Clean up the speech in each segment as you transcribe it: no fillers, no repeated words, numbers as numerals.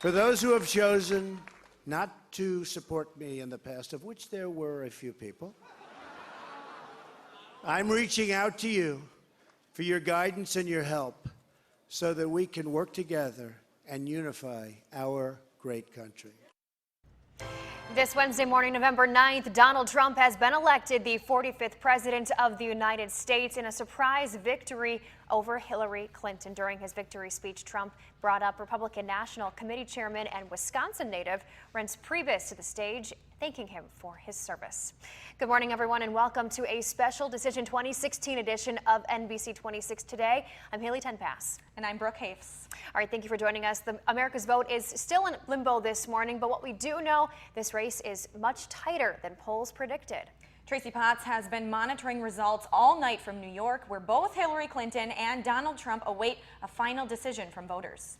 For those who have chosen not to support me in the past, of which there were a few people, I'm reaching out to you for your guidance and your help so that we can work together and unify our great country. This Wednesday morning, November 9th, Donald Trump has been elected the 45th President of the United States in a surprise victory over Hillary Clinton. During his victory speech, Trump brought up Republican National Committee Chairman and Wisconsin native Reince Priebus to the stage, thanking him for his service. Good morning, everyone, and welcome to a special Decision 2016 edition of NBC 26 Today. I'm Haley Tenpass. And I'm Brooke Hafes. All right, thank you for joining us. America's vote is still in limbo this morning, but what we do know, this race is much tighter than polls predicted. Tracy Potts has been monitoring results all night from New York, where both Hillary Clinton and Donald Trump await a final decision from voters.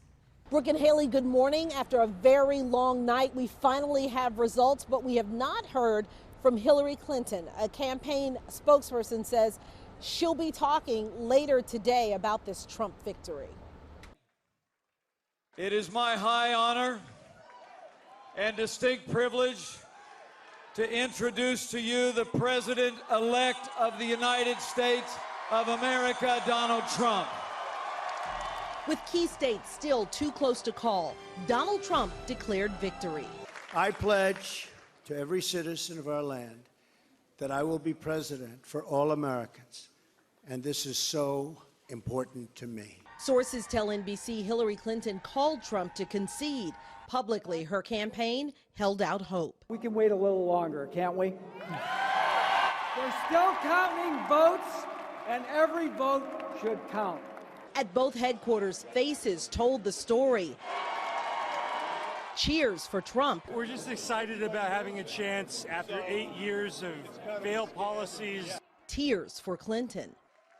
Brooke and Haley, good morning. After a very long night, we finally have results, but we have not heard from Hillary Clinton. A campaign spokesperson says she'll be talking later today about this Trump victory. It is my high honor and distinct privilege to introduce to you the President-elect of the United States of America, Donald Trump. With key states still too close to call, Donald Trump declared victory. I pledge to every citizen of our land that I will be president for all Americans, and this is so important to me. Sources tell NBC Hillary Clinton called Trump to concede. Publicly, her campaign held out hope. We can wait a little longer, can't we? They're still counting votes, and every vote should count. At both headquarters, faces told the story. Cheers for Trump. We're just excited about having a chance after 8 years of failed policies. Tears for Clinton.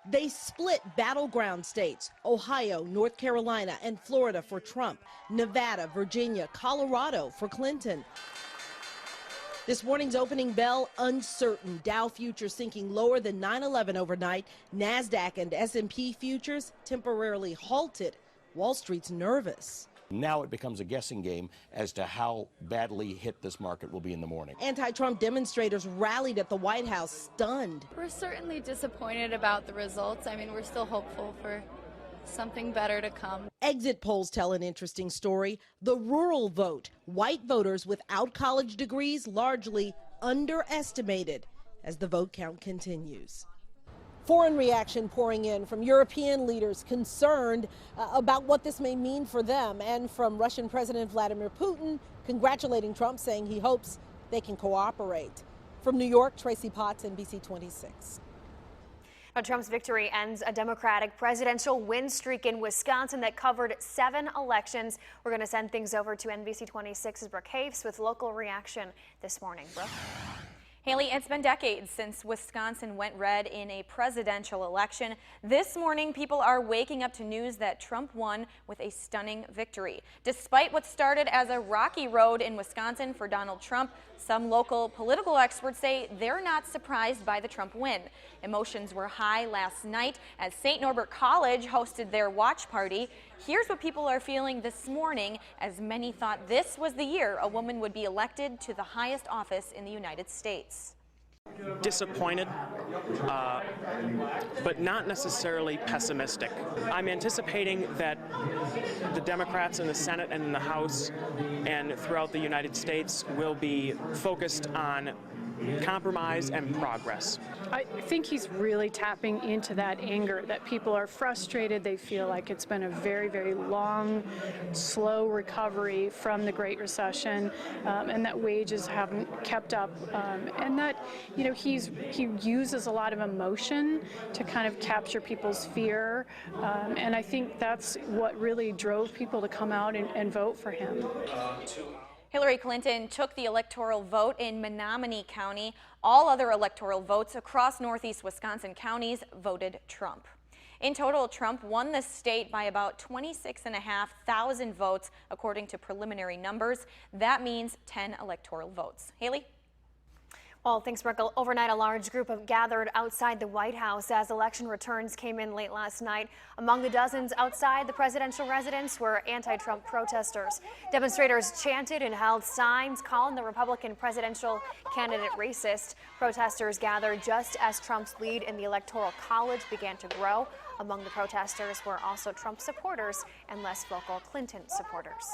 They split battleground states, Ohio, North Carolina, and Florida for Trump, Nevada, Virginia, Colorado for Clinton. This morning's opening bell, uncertain. Dow futures sinking lower than 9/11 overnight. NASDAQ and S&P futures temporarily halted. Wall Street's nervous. Now it becomes a guessing game as to how badly hit this market will be in the morning. Anti-Trump demonstrators rallied at the White House, stunned. We're certainly disappointed about the results. I mean, we're still hopeful for something better to come. Exit polls tell an interesting story. The rural vote, white voters without college degrees largely underestimated as the vote count continues. Foreign reaction pouring in from European leaders concerned about what this may mean for them, and from Russian President Vladimir Putin congratulating Trump, saying he hopes they can cooperate. From New York, Tracy Potts, NBC 26. Now, Trump's victory ends a Democratic presidential win streak in Wisconsin that covered 7 elections. We're going to send things over to NBC 26's Brooke Hafes with local reaction this morning. Brooke? Haley, it's been decades since Wisconsin went red in a presidential election. This morning, people are waking up to news that Trump won with a stunning victory. Despite what started as a rocky road in Wisconsin for Donald Trump, some local political experts say they're not surprised by the Trump win. Emotions were high last night as St. Norbert College hosted their watch party. Here's what people are feeling this morning, as many thought this was the year a woman would be elected to the highest office in the United States. Disappointed, but not necessarily pessimistic. I'm anticipating that the Democrats in the Senate and in the House and throughout the United States will be focused on compromise and progress. I think he's really tapping into that anger, that people are frustrated. They feel like it's been a very, very long, slow recovery from the Great Recession, and that wages haven't kept up, and that, you know, he uses a lot of emotion to kind of capture people's fear, and I think that's what really drove people to come out and vote for him. Hillary Clinton took the electoral vote in Menominee County. All other electoral votes across northeast Wisconsin counties voted Trump. In total, Trump won the state by about 26,500 votes, according to preliminary numbers. That means 10 electoral votes. Haley? Well, thanks, Merkel. Overnight, a large group gathered outside the White House as election returns came in late last night. Among the dozens outside the presidential residence were anti-Trump protesters. Demonstrators chanted and held signs calling the Republican presidential candidate racist. Protesters gathered just as Trump's lead in the Electoral College began to grow. Among the protesters were also Trump supporters and less vocal Clinton supporters.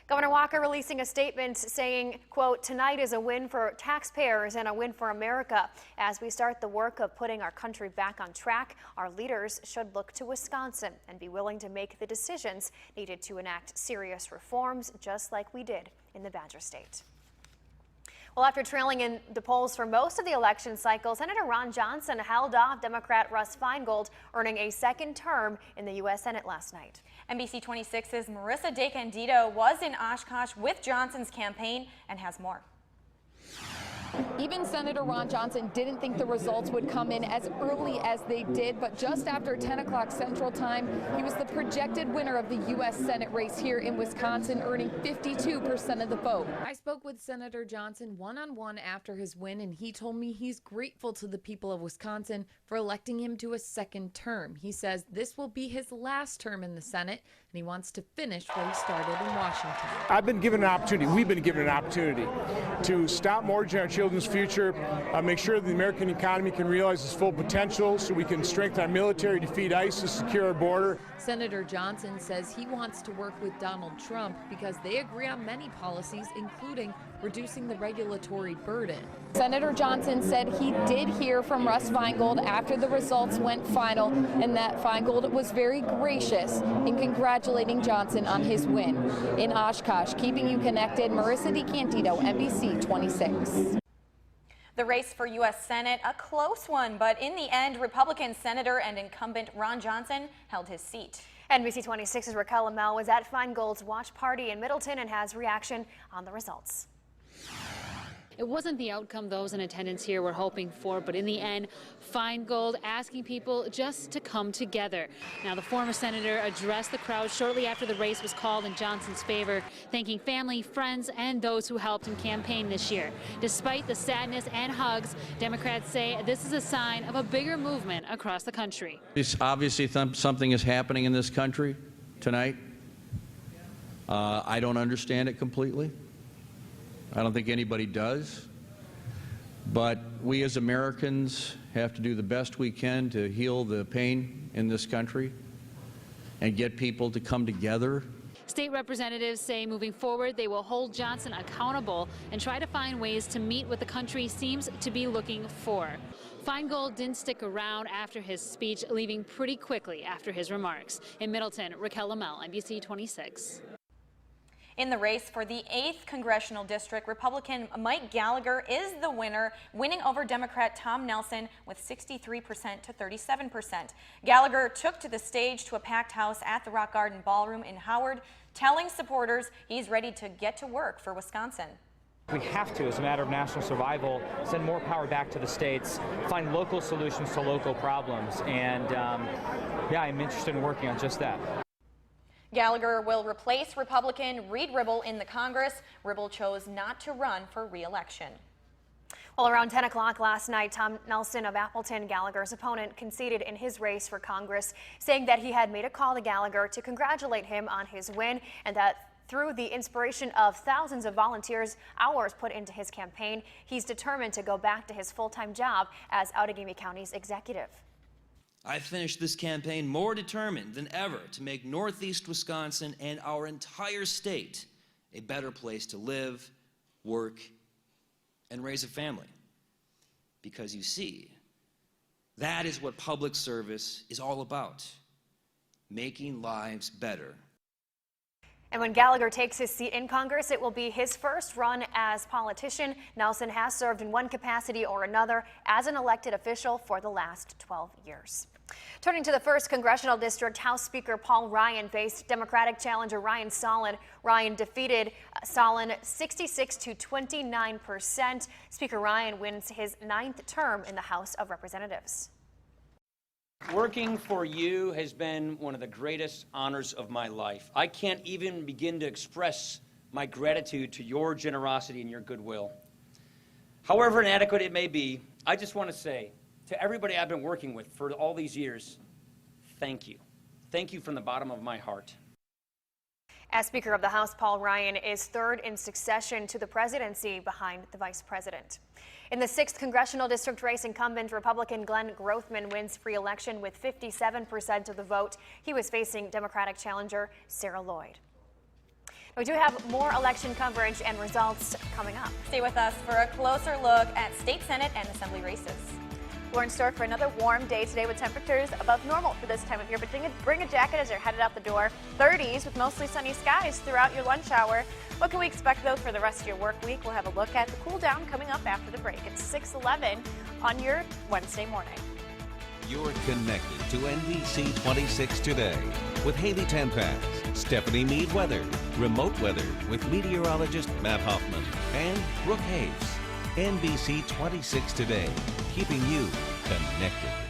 Governor Walker releasing a statement saying, quote, "Tonight is a win for taxpayers and a win for America. As we start the work of putting our country back on track, our leaders should look to Wisconsin and be willing to make the decisions needed to enact serious reforms, just like we did in the Badger State." Well, after trailing in the polls for most of the election cycle, Senator Ron Johnson held off Democrat Russ Feingold, earning a second term in the U.S. Senate last night. NBC 26's Marissa DeCandido was in Oshkosh with Johnson's campaign and has more. Even Senator Ron Johnson didn't think the results would come in as early as they did, but just after 10 o'clock Central Time, he was the projected winner of the U.S. Senate race here in Wisconsin, earning 52% of the vote. I spoke with Senator Johnson one-on-one after his win, and he told me he's grateful to the people of Wisconsin for electing him to a second term. He says this will be his last term in the Senate, and he wants to finish what he started in Washington. I've been given an opportunity, we've been given an opportunity to stop mortgaging our children's future, make sure the American economy can realize its full potential so we can strengthen our military, defeat ISIS, secure our border. Senator Johnson says he wants to work with Donald Trump because they agree on many policies, including reducing the regulatory burden. Senator Johnson said he did hear from Russ Feingold after the results went final, and that Feingold was very gracious in congratulating Johnson on his win. In Oshkosh, keeping you connected, Marissa DeCandido, NBC 26. The race for U.S. Senate, a close one, but in the end, Republican Senator and incumbent Ron Johnson held his seat. NBC 26's Raquel Amell was at Feingold's watch party in Middleton and has reaction on the results. It wasn't the outcome those in attendance here were hoping for, but in the end, Feingold asking people just to come together. Now, the former senator addressed the crowd shortly after the race was called in Johnson's favor, thanking family, friends, and those who helped him campaign this year. Despite the sadness and hugs, Democrats say this is a sign of a bigger movement across the country. It's obviously something is happening in this country tonight. I don't understand it completely. I don't think anybody does, but we as Americans have to do the best we can to heal the pain in this country and get people to come together. State representatives say moving forward they will hold Johnson accountable and try to find ways to meet what the country seems to be looking for. Feingold didn't stick around after his speech, leaving pretty quickly after his remarks. In Middleton, Raquel Amell, NBC 26. In the race for the 8th Congressional District, Republican Mike Gallagher is the winner, winning over Democrat Tom Nelson with 63% to 37%. Gallagher took to the stage to a packed house at the Rock Garden Ballroom in Howard, telling supporters he's ready to get to work for Wisconsin. We have to, as a matter of national survival, send more power back to the states, find local solutions to local problems, and yeah, I'm interested in working on just that. Gallagher will replace Republican Reed Ribble in the Congress. Ribble chose not to run for re-election. Well, around 10 o'clock last night, Tom Nelson of Appleton, Gallagher's opponent, conceded in his race for Congress, saying that he had made a call to Gallagher to congratulate him on his win and that through the inspiration of thousands of volunteers, hours put into his campaign, he's determined to go back to his full-time job as Outagamie County's executive. I finished this campaign more determined than ever to make Northeast Wisconsin and our entire state a better place to live, work, and raise a family. Because you see, that is what public service is all about, making lives better. And when Gallagher takes his seat in Congress, it will be his first run as politician. Nelson has served in one capacity or another as an elected official for the last 12 years. Turning to the 1st Congressional District, House Speaker Paul Ryan faced Democratic challenger Ryan Solon. Ryan defeated Solon 66 to 29%. Speaker Ryan wins his 9th term in the House of Representatives. Working for you has been one of the greatest honors of my life. I can't even begin to express my gratitude to your generosity and your goodwill. However inadequate it may be, I just want to say to everybody I've been working with for all these years, thank you. Thank you from the bottom of my heart. As Speaker of the House, Paul Ryan is third in succession to the presidency behind the vice president. In the 6th congressional district race, incumbent Republican Glenn Grothman wins re-election with 57% of the vote. He was facing Democratic challenger Sarah Lloyd. We do have more election coverage and results coming up. Stay with us for a closer look at state Senate and Assembly races. We're in store for another warm day today with temperatures above normal for this time of year, but bring a jacket as you're headed out the door. 30s with mostly sunny skies throughout your lunch hour. What can we expect, though, for the rest of your work week? We'll have a look at the cool down coming up after the break. It's 6:11 on your Wednesday morning. You're connected to NBC 26 Today with Haley Tampaz, Stephanie Meade Weather, Remote Weather with meteorologist Matt Hoffman, and Brooke Hayes. NBC 26 Today, keeping you connected.